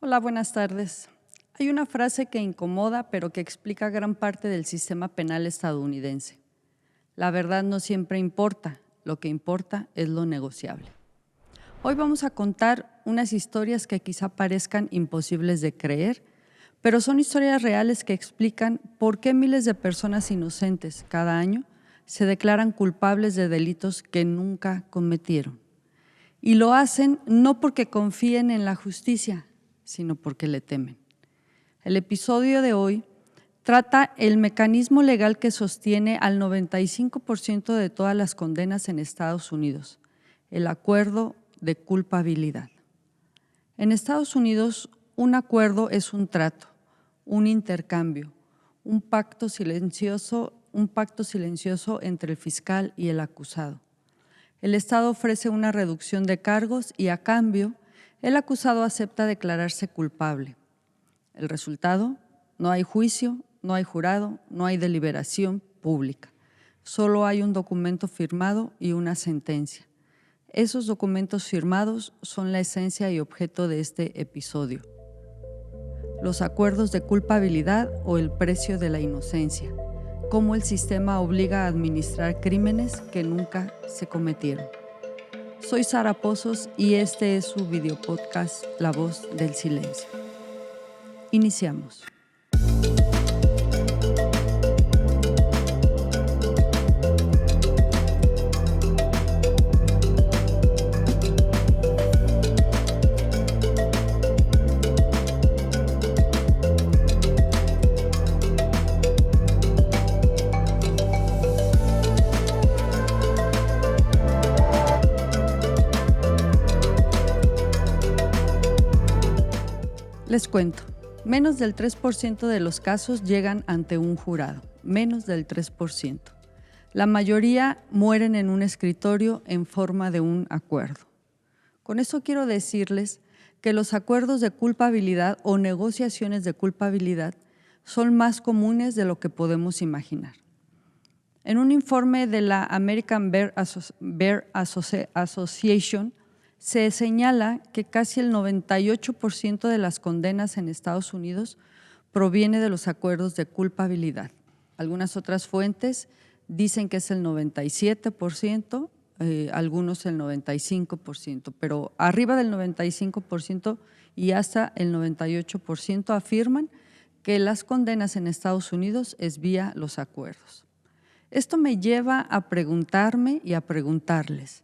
Hola, buenas tardes. Hay una frase que incomoda, pero que explica gran parte del sistema penal estadounidense. La verdad no siempre importa, lo que importa es lo negociable. Hoy vamos a contar unas historias que quizá parezcan imposibles de creer, pero son historias reales que explican por qué miles de personas inocentes cada año se declaran culpables de delitos que nunca cometieron. Y lo hacen no porque confíen en la justicia, sino porque le temen. El episodio de hoy trata el mecanismo legal que sostiene al 95% de todas las condenas en Estados Unidos, el acuerdo de culpabilidad. En Estados Unidos, un acuerdo es un trato, un intercambio, un pacto silencioso entre el fiscal y el acusado. El Estado ofrece una reducción de cargos y, a cambio, el acusado acepta declararse culpable. El resultado: no hay juicio, no hay jurado, no hay deliberación pública. Solo hay un documento firmado y una sentencia. Esos documentos firmados son la esencia y objeto de este episodio. Los acuerdos de culpabilidad o el precio de la inocencia. Cómo el sistema obliga a administrar crímenes que nunca se cometieron. Soy Sara Pozos y este es su videopodcast La Voz del Silencio. Iniciamos. Les cuento, menos del 3% de los casos llegan ante un jurado, menos del 3%. La mayoría mueren en un escritorio en forma de un acuerdo. Con eso quiero decirles que los acuerdos de culpabilidad o negociaciones de culpabilidad son más comunes de lo que podemos imaginar. En un informe de la American Bar Association, se señala que casi el 98% de las condenas en Estados Unidos proviene de los acuerdos de culpabilidad. Algunas otras fuentes dicen que es el 97%, algunos el 95%, pero arriba del 95% y hasta el 98% afirman que las condenas en Estados Unidos es vía los acuerdos. Esto me lleva a preguntarme y a preguntarles,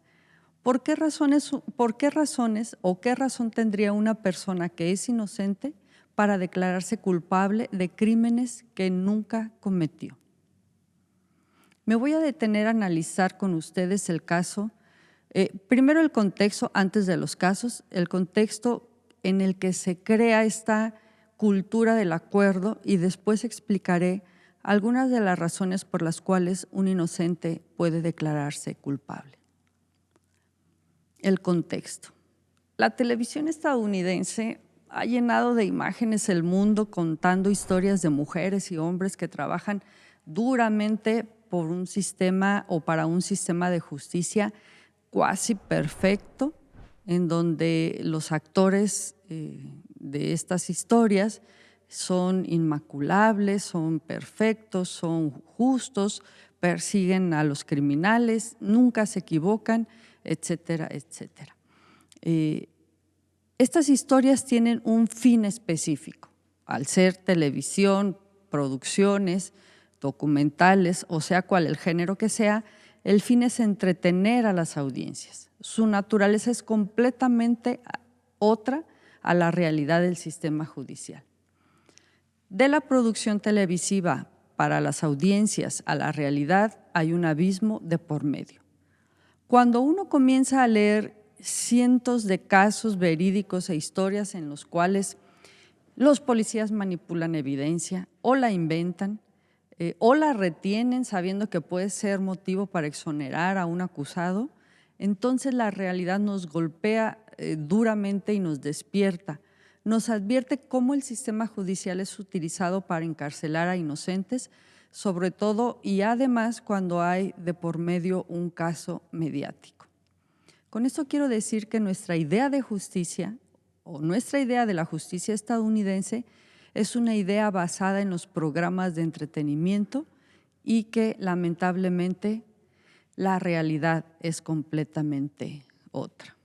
¿por qué razones o qué razón tendría una persona que es inocente para declararse culpable de crímenes que nunca cometió? Me voy a detener a analizar con ustedes el caso, primero el contexto antes de los casos, el contexto en el que se crea esta cultura del acuerdo y después explicaré algunas de las razones por las cuales un inocente puede declararse culpable. El contexto. La televisión estadounidense ha llenado de imágenes el mundo contando historias de mujeres y hombres que trabajan duramente por un sistema o para un sistema de justicia cuasi perfecto, en donde los actores de estas historias son inmaculables, son perfectos, son justos, persiguen a los criminales, nunca se equivocan, etcétera, etcétera. Estas historias tienen un fin específico. Al ser televisión, producciones, documentales, o sea cual el género que sea, el fin es entretener a las audiencias. Su naturaleza es completamente otra a la realidad del sistema judicial. De la producción televisiva para las audiencias a la realidad hay un abismo de por medio. Cuando uno comienza a leer cientos de casos verídicos e historias en los cuales los policías manipulan evidencia o la inventan o la retienen sabiendo que puede ser motivo para exonerar a un acusado, entonces la realidad nos golpea duramente y nos despierta. Nos advierte cómo el sistema judicial es utilizado para encarcelar a inocentes, sobre todo y además cuando hay de por medio un caso mediático. Con esto quiero decir que nuestra idea de justicia o nuestra idea de la justicia estadounidense es una idea basada en los programas de entretenimiento y que lamentablemente la realidad es completamente otra.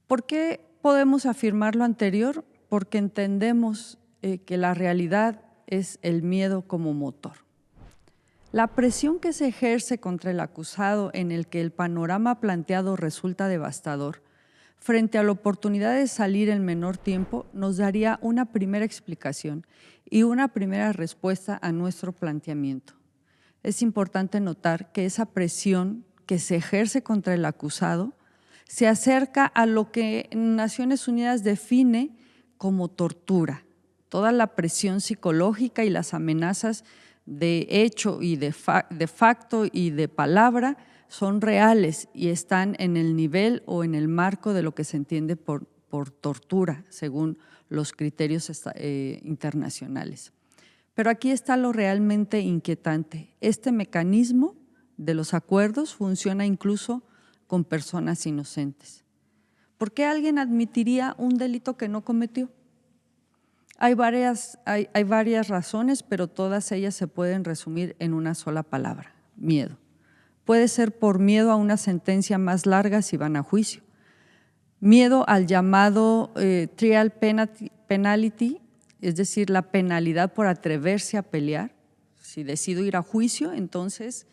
¿Por qué podemos afirmar lo anterior? Porque entendemos que la realidad es el miedo como motor. La presión que se ejerce contra el acusado en el que el panorama planteado resulta devastador, frente a la oportunidad de salir en menor tiempo, nos daría una primera explicación y una primera respuesta a nuestro planteamiento. Es importante notar que esa presión que se ejerce contra el acusado se acerca a lo que Naciones Unidas define como tortura. Toda la presión psicológica y las amenazas de hecho y de facto y de palabra son reales y están en el nivel o en el marco de lo que se entiende por tortura, según los criterios internacionales. Pero aquí está lo realmente inquietante. Este mecanismo de los acuerdos funciona incluso con personas inocentes. ¿Por qué alguien admitiría un delito que no cometió? Hay varias razones, pero todas ellas se pueden resumir en una sola palabra: miedo. Puede ser por miedo a una sentencia más larga si van a juicio, miedo al llamado trial penalty, es decir, la penalidad por atreverse a pelear. Si decido ir a juicio, entonces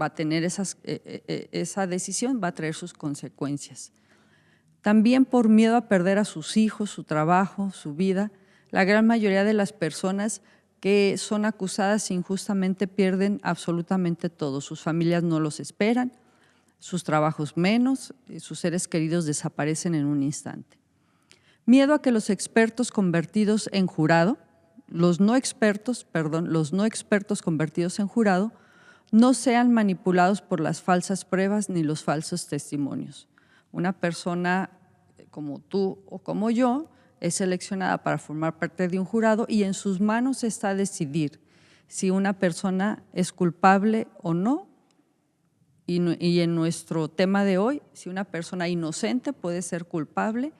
va a tener esa decisión, va a traer sus consecuencias. También por miedo a perder a sus hijos, su trabajo, su vida. La gran mayoría de las personas que son acusadas injustamente pierden absolutamente todo. Sus familias no los esperan, sus trabajos menos, sus seres queridos desaparecen en un instante. Miedo a que los expertos convertidos en jurado, los no expertos convertidos en jurado, no sean manipulados por las falsas pruebas ni los falsos testimonios. Una persona como tú o como yo es seleccionada para formar parte de un jurado y en sus manos está decidir si una persona es culpable o no. Y en nuestro tema de hoy, si una persona inocente puede ser culpable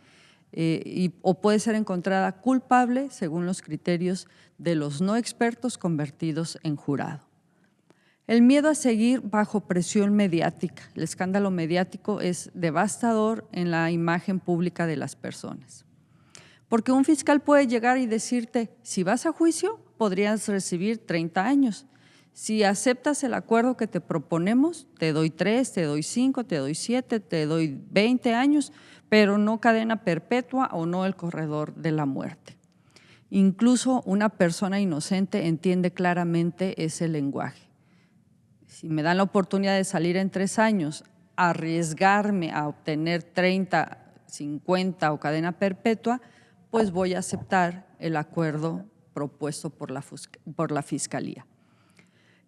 o puede ser encontrada culpable según los criterios de los no expertos convertidos en jurado. El miedo a seguir bajo presión mediática. El escándalo mediático es devastador en la imagen pública de las personas. Porque un fiscal puede llegar y decirte, si vas a juicio, podrías recibir 30 años. Si aceptas el acuerdo que te proponemos, te doy 3, te doy 5, te doy 7, te doy 20 años, pero no cadena perpetua o no el corredor de la muerte. Incluso una persona inocente entiende claramente ese lenguaje. Si me dan la oportunidad de salir en 3 años, arriesgarme a obtener 30, 50 o cadena perpetua, pues voy a aceptar el acuerdo propuesto por la Fiscalía.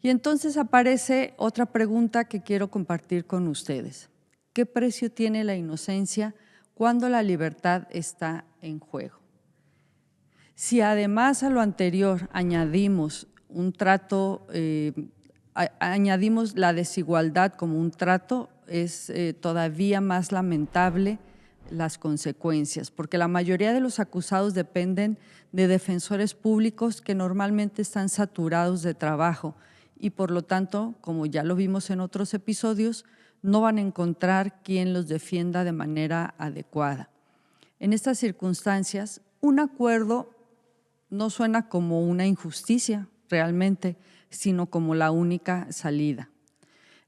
Y entonces aparece otra pregunta que quiero compartir con ustedes. ¿Qué precio tiene la inocencia cuando la libertad está en juego? Si además a lo anterior añadimos un trato, añadimos la desigualdad como un trato, es todavía más lamentable las consecuencias, porque la mayoría de los acusados dependen de defensores públicos que normalmente están saturados de trabajo y por lo tanto, como ya lo vimos en otros episodios, no van a encontrar quien los defienda de manera adecuada. En estas circunstancias, un acuerdo no suena como una injusticia realmente, sino como la única salida.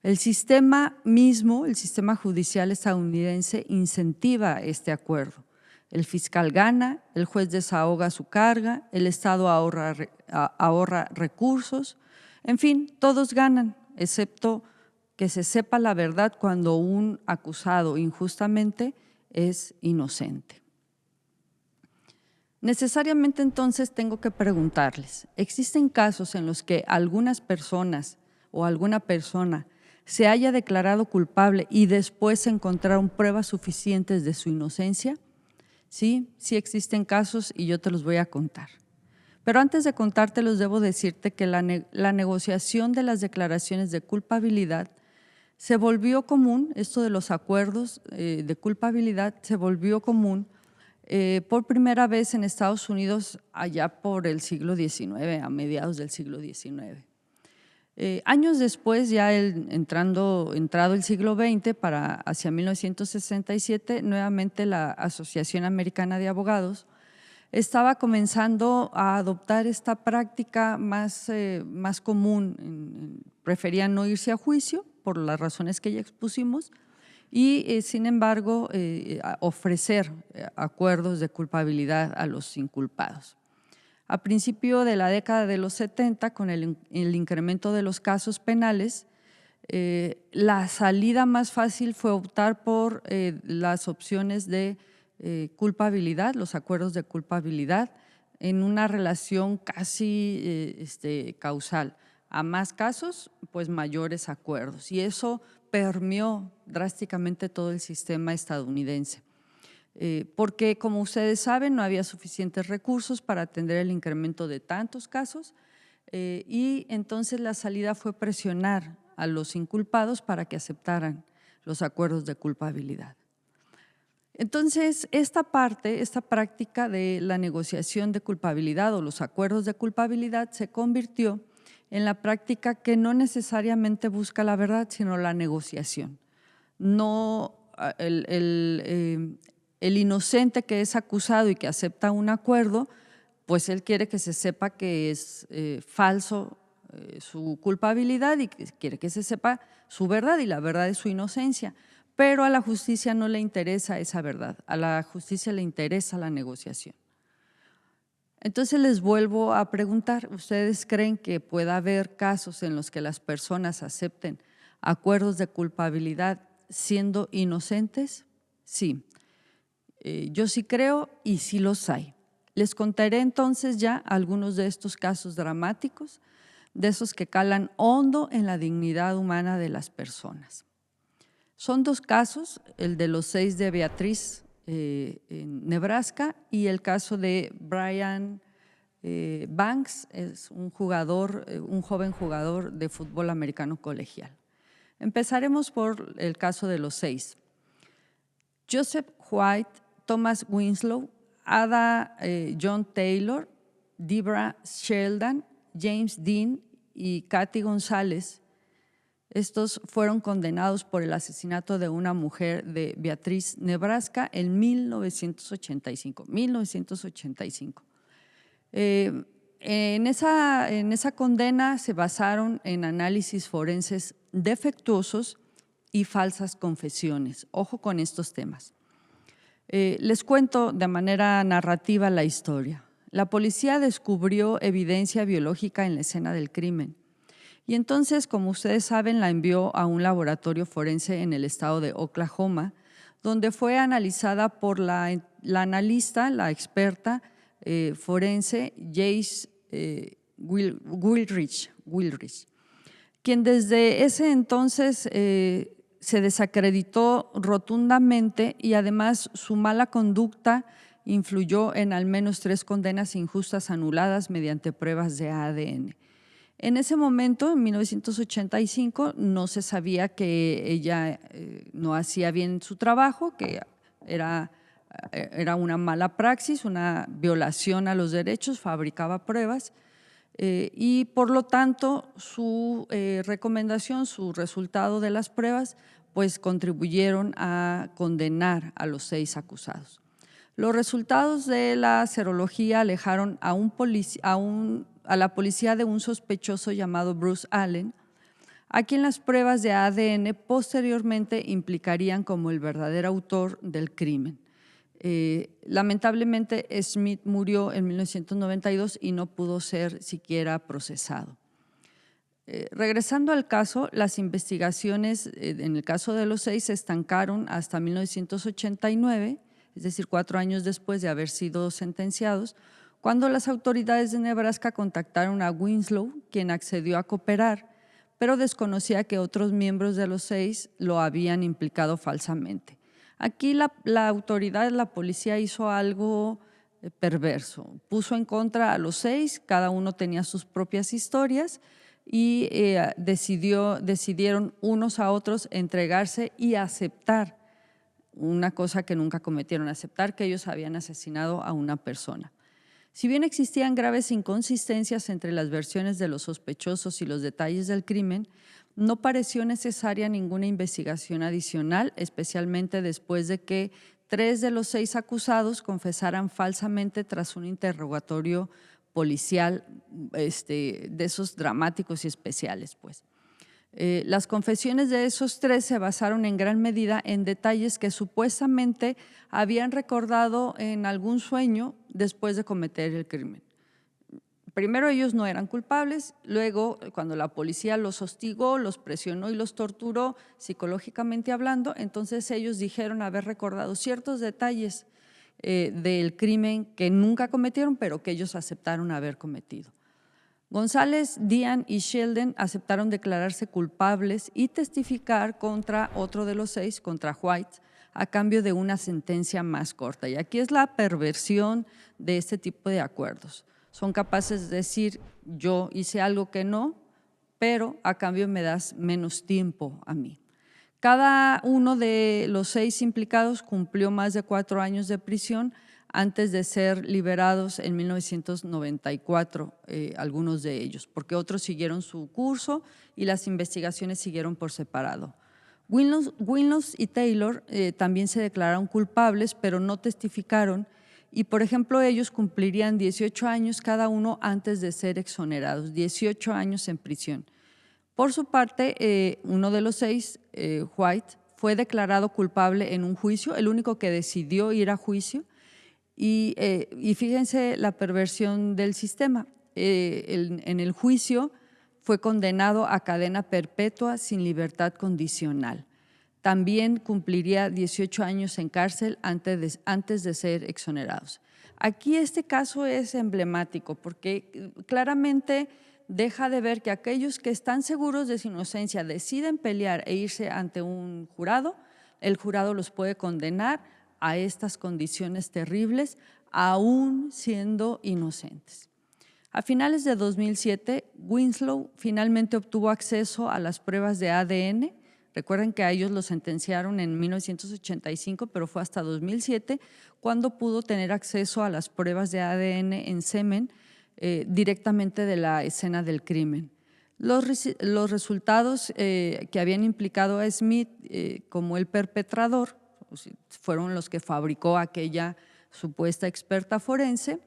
El sistema mismo, el sistema judicial estadounidense, incentiva este acuerdo. El fiscal gana, el juez desahoga su carga, el Estado ahorra recursos, en fin, todos ganan, excepto que se sepa la verdad cuando un acusado injustamente es inocente. Necesariamente entonces tengo que preguntarles, ¿existen casos en los que algunas personas o alguna persona se haya declarado culpable y después se encontraron pruebas suficientes de su inocencia? Sí, sí existen casos y yo te los voy a contar. Pero antes de contártelos, debo decirte que la negociación de las declaraciones de culpabilidad se volvió común, esto de los acuerdos de culpabilidad se volvió común por primera vez en Estados Unidos allá por el siglo XIX, a mediados del siglo XIX. Años después, ya entrado el siglo XX, hacia 1967, nuevamente la Asociación Americana de Abogados estaba comenzando a adoptar esta práctica más común. Preferían no irse a juicio por las razones que ya expusimos y, sin embargo, ofrecer acuerdos de culpabilidad a los inculpados. A principio de la década de los 70, con el incremento de los casos penales, la salida más fácil fue optar por las opciones de culpabilidad, los acuerdos de culpabilidad, en una relación casi causal. A más casos, pues mayores acuerdos. Y eso permeó drásticamente todo el sistema estadounidense. Porque, como ustedes saben, no había suficientes recursos para atender el incremento de tantos casos y entonces la salida fue presionar a los inculpados para que aceptaran los acuerdos de culpabilidad. Entonces, esta práctica de la negociación de culpabilidad o los acuerdos de culpabilidad se convirtió en la práctica que no necesariamente busca la verdad, sino la negociación. No el inocente que es acusado y que acepta un acuerdo, pues él quiere que se sepa que es falso su culpabilidad y quiere que se sepa su verdad, y la verdad es su inocencia. Pero a la justicia no le interesa esa verdad, a la justicia le interesa la negociación. Entonces les vuelvo a preguntar, ¿ustedes creen que pueda haber casos en los que las personas acepten acuerdos de culpabilidad siendo inocentes? Sí, yo sí creo y sí los hay. Les contaré entonces ya algunos de estos casos dramáticos, de esos que calan hondo en la dignidad humana de las personas. Son dos casos, el de los 6 de Beatriz en Nebraska y el caso de Brian Banks, es un joven jugador de fútbol americano colegial. Empezaremos por el caso de los 6. Joseph White, Thomas Winslow, Ada John Taylor, Debra Sheldon, James Dean y Kathy González. Estos fueron condenados por el asesinato de una mujer de Beatriz, Nebraska, en 1985. En esa condena se basaron en análisis forenses defectuosos y falsas confesiones. Ojo con estos temas. Les cuento de manera narrativa la historia. La policía descubrió evidencia biológica en la escena del crimen. Y entonces, como ustedes saben, la envió a un laboratorio forense en el estado de Oklahoma, donde fue analizada por la analista, la experta forense Jace Willrich, quien desde ese entonces se desacreditó rotundamente y además su mala conducta influyó en al menos 3 condenas injustas anuladas mediante pruebas de ADN. En ese momento, en 1985, no se sabía que ella no hacía bien su trabajo, que era una mala praxis, una violación a los derechos, fabricaba pruebas y por lo tanto su recomendación, su resultado de las pruebas, pues contribuyeron a condenar a los 6 acusados. Los resultados de la serología alejaron a la policía de un sospechoso llamado Bruce Allen, a quien las pruebas de ADN posteriormente implicarían como el verdadero autor del crimen. Lamentablemente, Smith murió en 1992 y no pudo ser siquiera procesado. Regresando al caso, las investigaciones en el caso de los 6 se estancaron hasta 1989, es decir, 4 años después de haber sido sentenciados, cuando las autoridades de Nebraska contactaron a Winslow, quien accedió a cooperar, pero desconocía que otros miembros de los 6 lo habían implicado falsamente. Aquí la autoridad, la policía hizo algo perverso, puso en contra a los 6, cada uno tenía sus propias historias y decidieron unos a otros entregarse y aceptar una cosa que nunca cometieron, aceptar que ellos habían asesinado a una persona. Si bien existían graves inconsistencias entre las versiones de los sospechosos y los detalles del crimen, no pareció necesaria ninguna investigación adicional, especialmente después de que 3 de los 6 acusados confesaran falsamente tras un interrogatorio policial de esos dramáticos y especiales, pues. Las confesiones de esos 3 se basaron en gran medida en detalles que supuestamente habían recordado en algún sueño después de cometer el crimen. Primero ellos no eran culpables, luego cuando la policía los hostigó, los presionó y los torturó psicológicamente hablando, entonces ellos dijeron haber recordado ciertos detalles del crimen que nunca cometieron, pero que ellos aceptaron haber cometido. González, Dian y Sheldon aceptaron declararse culpables y testificar contra otro de los 6, contra White, a cambio de una sentencia más corta. Y aquí es la perversión de este tipo de acuerdos. Son capaces de decir, yo hice algo que no, pero a cambio me das menos tiempo a mí. Cada uno de los 6 implicados cumplió más de 4 años de prisión antes de ser liberados en 1994, algunos de ellos, porque otros siguieron su curso y las investigaciones siguieron por separado. Williams y Taylor también se declararon culpables, pero no testificaron y, por ejemplo, ellos cumplirían 18 años cada uno antes de ser exonerados, 18 años en prisión. Por su parte, uno de los 6, White, fue declarado culpable en un juicio, el único que decidió ir a juicio. Y fíjense la perversión del sistema. En el juicio fue condenado a cadena perpetua sin libertad condicional. También cumpliría 18 años en cárcel antes de ser exonerados. Aquí este caso es emblemático porque claramente deja de ver que aquellos que están seguros de su inocencia deciden pelear e irse ante un jurado, el jurado los puede condenar a estas condiciones terribles, aún siendo inocentes. A finales de 2007, Winslow finalmente obtuvo acceso a las pruebas de ADN. Recuerden que a ellos los sentenciaron en 1985, pero fue hasta 2007 cuando pudo tener acceso a las pruebas de ADN en semen directamente de la escena del crimen. Los resultados que habían implicado a Smith como el perpetrador fueron los que fabricó aquella supuesta experta forense,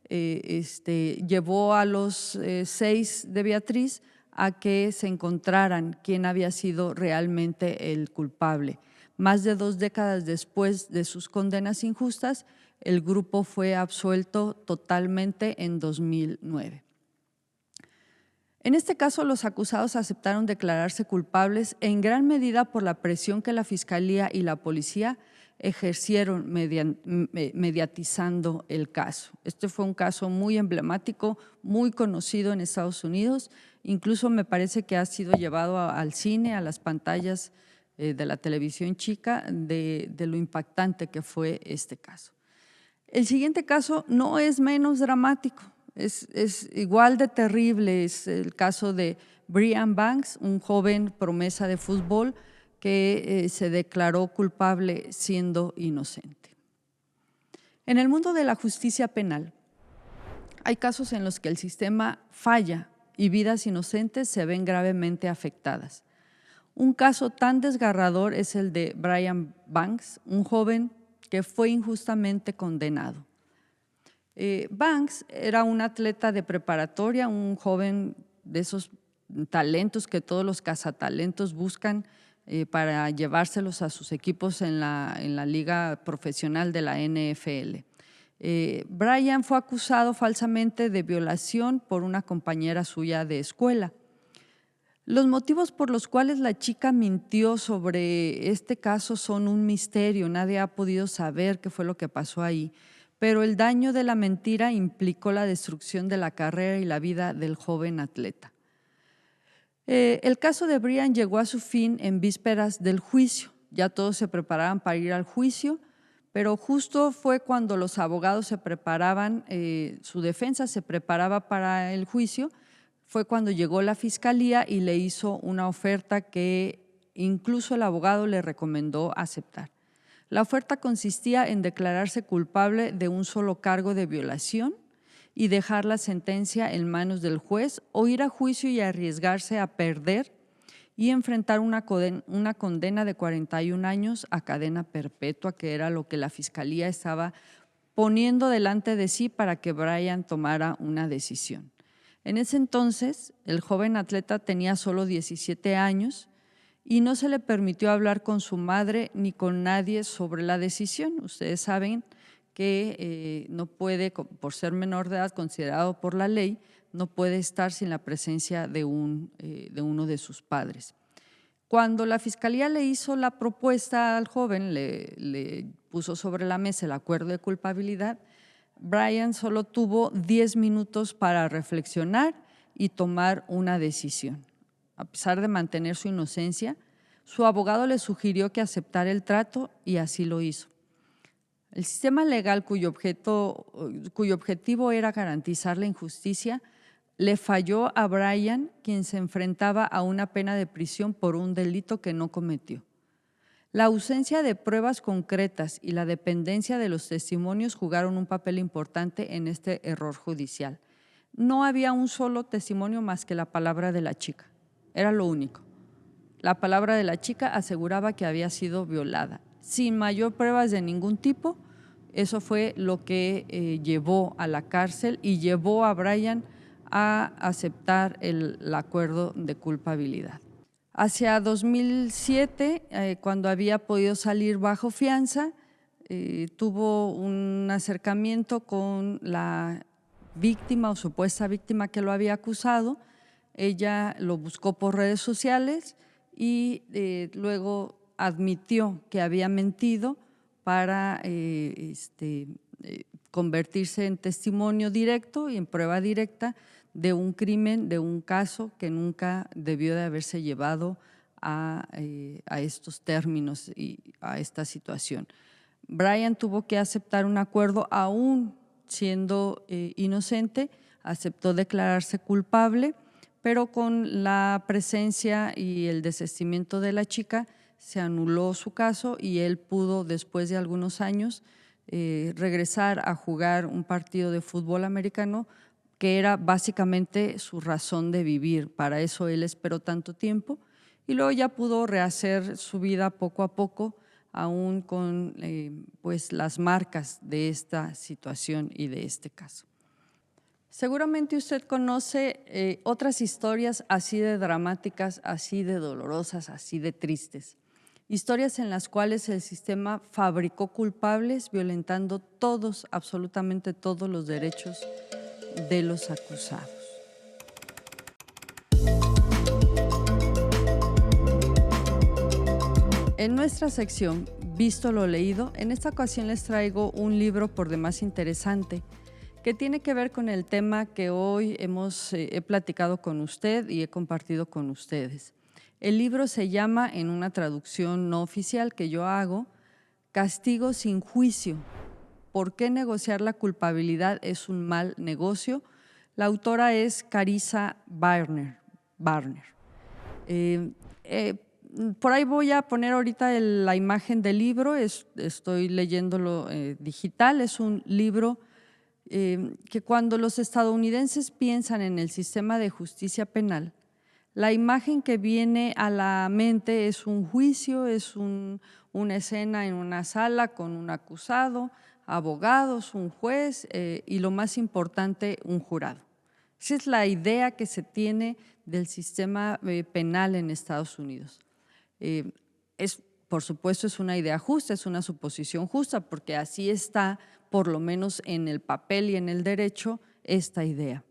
llevó a los 6 de Beatriz a que se encontraran quién había sido realmente el culpable. Más de 2 décadas después de sus condenas injustas, el grupo fue absuelto totalmente en 2009. En este caso, los acusados aceptaron declararse culpables en gran medida por la presión que la Fiscalía y la Policía ejercieron mediatizando el caso. Este fue un caso muy emblemático, muy conocido en Estados Unidos, incluso me parece que ha sido llevado al cine, a las pantallas de la televisión chica, de lo impactante que fue este caso. El siguiente caso no es menos dramático. Es igual de terrible, es el caso de Brian Banks, un joven promesa de fútbol que se declaró culpable siendo inocente. En el mundo de la justicia penal, hay casos en los que el sistema falla y vidas inocentes se ven gravemente afectadas. Un caso tan desgarrador es el de Brian Banks, un joven que fue injustamente condenado. Banks era un atleta de preparatoria, un joven de esos talentos que todos los cazatalentos buscan para llevárselos a sus equipos en la liga profesional de la NFL. Brian fue acusado falsamente de violación por una compañera suya de escuela. Los motivos por los cuales la chica mintió sobre este caso son un misterio, nadie ha podido saber qué fue lo que pasó ahí. Pero el daño de la mentira implicó la destrucción de la carrera y la vida del joven atleta. El caso de Brian llegó a su fin en vísperas del juicio. Ya todos se preparaban para ir al juicio, pero justo fue cuando los abogados se preparaban, su defensa se preparaba para el juicio, fue cuando llegó la fiscalía y le hizo una oferta que incluso el abogado le recomendó aceptar. La oferta consistía en declararse culpable de un solo cargo de violación y dejar la sentencia en manos del juez o ir a juicio y arriesgarse a perder y enfrentar una condena de 41 años a cadena perpetua, que era lo que la fiscalía estaba poniendo delante de sí para que Brian tomara una decisión. En ese entonces, el joven atleta tenía solo 17 años y no se le permitió hablar con su madre ni con nadie sobre la decisión. Ustedes saben que no puede, por ser menor de edad, considerado por la ley, no puede estar sin la presencia de uno de sus padres. Cuando la fiscalía le hizo la propuesta al joven, le puso sobre la mesa el acuerdo de culpabilidad, Brian solo tuvo 10 minutos para reflexionar y tomar una decisión. A pesar de mantener su inocencia, su abogado le sugirió que aceptara el trato y así lo hizo. El sistema legal cuyo objetivo era garantizar la injusticia le falló a Brian, quien se enfrentaba a una pena de prisión por un delito que no cometió. La ausencia de pruebas concretas y la dependencia de los testimonios jugaron un papel importante en este error judicial. No había un solo testimonio más que la palabra de la chica. Era lo único. La palabra de la chica aseguraba que había sido violada. Sin mayor pruebas de ningún tipo, eso fue lo que llevó a la cárcel y llevó a Brian a aceptar el acuerdo de culpabilidad. Hacia 2007, cuando había podido salir bajo fianza, tuvo un acercamiento con la víctima o supuesta víctima que lo había acusado. Ella lo buscó por redes sociales y luego admitió que había mentido para convertirse en testimonio directo y en prueba directa de un crimen, de un caso que nunca debió de haberse llevado a estos términos y a esta situación. Brian tuvo que aceptar un acuerdo aún siendo inocente, aceptó declararse culpable, pero con la presencia y el desistimiento de la chica se anuló su caso y él pudo, después de algunos años, regresar a jugar un partido de fútbol americano que era básicamente su razón de vivir. Para eso él esperó tanto tiempo y luego ya pudo rehacer su vida poco a poco, aún con pues las marcas de esta situación y de este caso. Seguramente usted conoce otras historias así de dramáticas, así de dolorosas, así de tristes. Historias en las cuales el sistema fabricó culpables violentando todos, absolutamente todos los derechos de los acusados. En nuestra sección Visto lo leído, en esta ocasión les traigo un libro por demás interesante que tiene que ver con el tema que hoy he platicado con usted y he compartido con ustedes. El libro se llama, en una traducción no oficial que yo hago, Castigo sin juicio. ¿Por qué negociar la culpabilidad es un mal negocio? La autora es Carissa Barner. Por ahí voy a poner ahorita la imagen del libro, estoy leyéndolo digital, es un libro que cuando los estadounidenses piensan en el sistema de justicia penal, la imagen que viene a la mente es un juicio, es una escena en una sala con un acusado, abogados, un juez y lo más importante, un jurado. Esa es la idea que se tiene del sistema penal en Estados Unidos. Por supuesto, es una idea justa, es una suposición justa, porque así está, por lo menos en el papel y en el derecho, esta idea.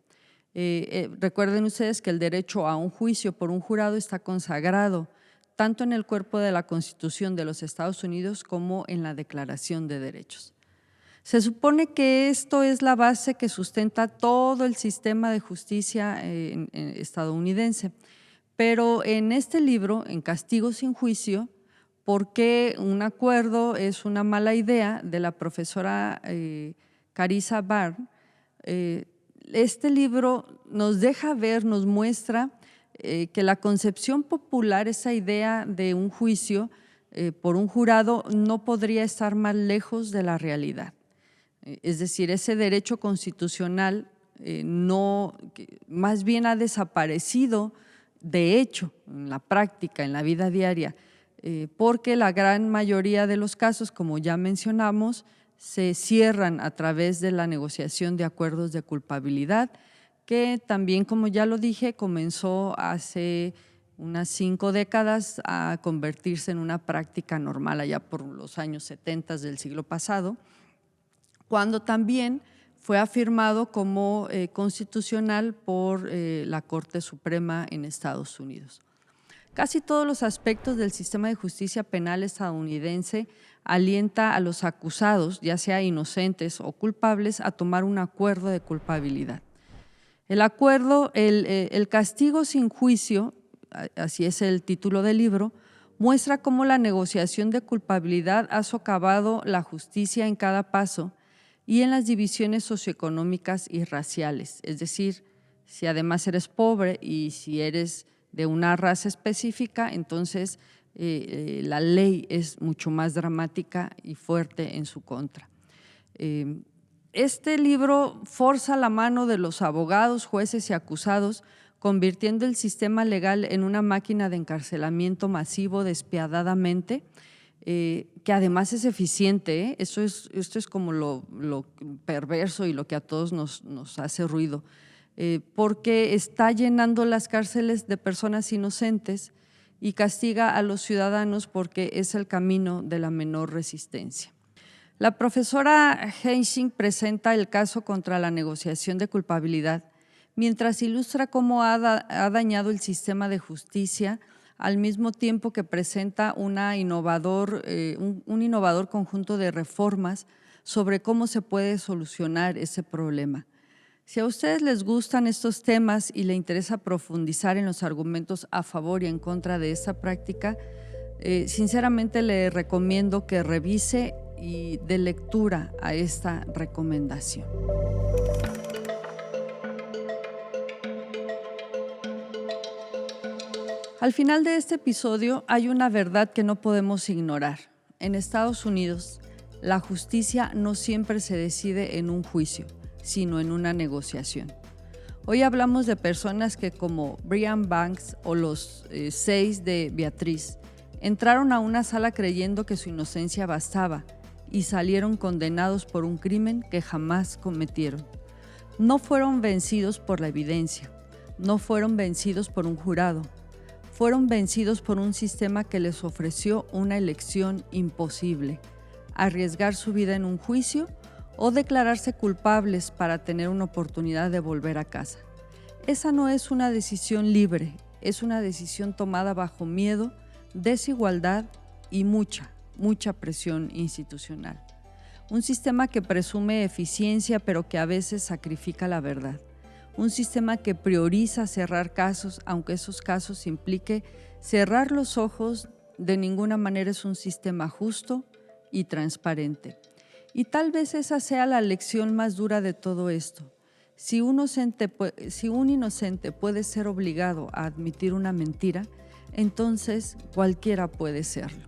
Recuerden ustedes que el derecho a un juicio por un jurado está consagrado tanto en el cuerpo de la Constitución de los Estados Unidos como en la Declaración de Derechos. Se supone que esto es la base que sustenta todo el sistema de justicia estadounidense, pero en este libro, en Castigo sin juicio, ¿por qué un acuerdo es una mala idea?, de la profesora Carissa Barnes, este libro nos deja ver, nos muestra que la concepción popular, esa idea de un juicio por un jurado, no podría estar más lejos de la realidad. Es decir, ese derecho constitucional más bien ha desaparecido de hecho en la práctica, en la vida diaria, porque la gran mayoría de los casos, como ya mencionamos, se cierran a través de la negociación de acuerdos de culpabilidad, que también, como ya lo dije, comenzó hace unas 5 décadas a convertirse en una práctica normal allá por los años 70 del siglo pasado, cuando también fue afirmado como constitucional por la Corte Suprema en Estados Unidos. Casi todos los aspectos del sistema de justicia penal estadounidense alienta a los acusados, ya sea inocentes o culpables, a tomar un acuerdo de culpabilidad. El castigo sin juicio, así es el título del libro, muestra cómo la negociación de culpabilidad ha socavado la justicia en cada paso y en las divisiones socioeconómicas y raciales. Es decir, si además eres pobre y si eres de una raza específica, entonces la ley es mucho más dramática y fuerte en su contra. Este libro forza la mano de los abogados, jueces y acusados, convirtiendo el sistema legal en una máquina de encarcelamiento masivo despiadadamente, que además es eficiente. Esto es como lo perverso y lo que a todos nos hace ruido, porque está llenando las cárceles de personas inocentes y castiga a los ciudadanos porque es el camino de la menor resistencia. La profesora Hensing presenta el caso contra la negociación de culpabilidad, mientras ilustra cómo ha dañado el sistema de justicia, al mismo tiempo que presenta un innovador conjunto de reformas sobre cómo se puede solucionar ese problema. Si a ustedes les gustan estos temas y les interesa profundizar en los argumentos a favor y en contra de esta práctica, sinceramente les recomiendo que revise y dé lectura a esta recomendación. Al final de este episodio hay una verdad que no podemos ignorar. En Estados Unidos, la justicia no siempre se decide en un juicio, sino en una negociación. Hoy hablamos de personas que, como Brian Banks o los 6 de Beatriz, entraron a una sala creyendo que su inocencia bastaba y salieron condenados por un crimen que jamás cometieron. No fueron vencidos por la evidencia, no fueron vencidos por un jurado, fueron vencidos por un sistema que les ofreció una elección imposible: arriesgar su vida en un juicio o declararse culpables para tener una oportunidad de volver a casa. Esa no es una decisión libre, es una decisión tomada bajo miedo, desigualdad y mucha presión institucional. Un sistema que presume eficiencia pero que a veces sacrifica la verdad. Un sistema que prioriza cerrar casos, aunque esos casos implique cerrar los ojos. De ninguna manera es un sistema justo y transparente. Y tal vez esa sea la lección más dura de todo esto. Si un inocente puede ser obligado a admitir una mentira, entonces cualquiera puede serlo.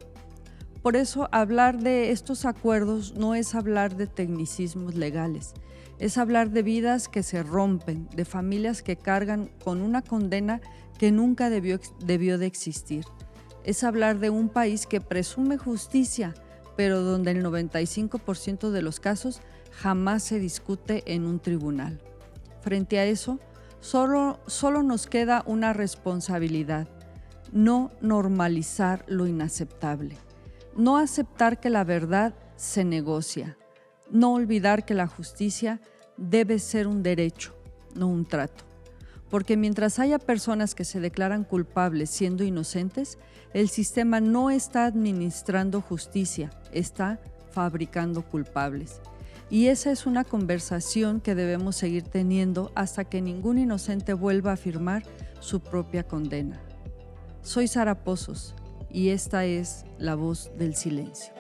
Por eso, hablar de estos acuerdos no es hablar de tecnicismos legales, es hablar de vidas que se rompen, de familias que cargan con una condena que nunca debió de existir. Es hablar de un país que presume justicia, pero donde el 95% de los casos jamás se discute en un tribunal. Frente a eso, solo nos queda una responsabilidad: no normalizar lo inaceptable, no aceptar que la verdad se negocia, no olvidar que la justicia debe ser un derecho, no un trato. Porque mientras haya personas que se declaran culpables siendo inocentes, el sistema no está administrando justicia, está fabricando culpables. Y esa es una conversación que debemos seguir teniendo hasta que ningún inocente vuelva a firmar su propia condena. Soy Sara Pozos y esta es La Voz del Silencio.